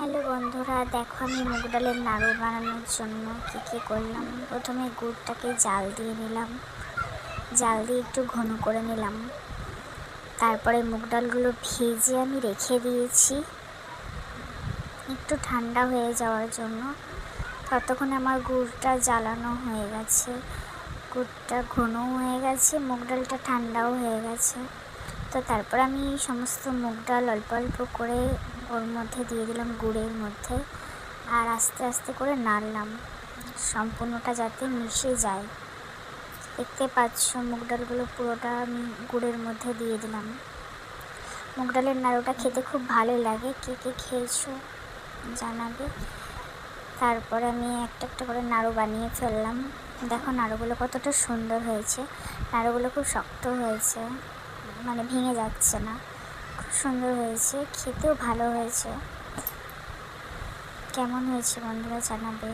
Hello বন্ধুরা, দেখো আমি মুগ ডালের নাড়ু বানানোর জন্য কী করলাম। প্রথমে গুড়টাকে জাল দিয়ে নিলাম, জাল দিয়ে একটু ঘন করে নিলাম। তারপরে মুগ ডালগুলো ভেজে আমি রেখে দিয়েছি একটু ঠান্ডা হয়ে যাওয়ার জন্য। ততক্ষণে আমার গুড়টা জ্বালানো হয়ে গেছে, গুড়টা ঘনও হয়ে গেছে, মুগ ডালটা ঠান্ডাও হয়ে গেছে। তো তারপর আমি সমস্ত মুগ ডাল অল্প অল্প করে ওর মধ্যে দিয়ে দিলাম গুড়ের মধ্যে, আর আস্তে আস্তে করে নাড়লাম সম্পূর্ণটা যাতে মিশে যায়। দেখতে পাচ্ছ মুগ ডালগুলো পুরোটা আমি গুড়ের মধ্যে দিয়ে দিলাম। মুগ ডালের নাড়ুটা খেতে খুব ভালো লাগে, কে কে খেয়েছো জানাবে। তারপরে আমি একটা একটা করে নাড়ু বানিয়ে ফেললাম। দেখো নাড়ুগুলো কতটা সুন্দর হয়েছে, নাড়ুগুলো খুব শক্ত হয়েছে, মানে ভেঙে যাচ্ছে না, খুব সুন্দর হয়েছে, খেতেও ভালো হয়েছে। কেমন হয়েছে বন্ধুরা জানাবে।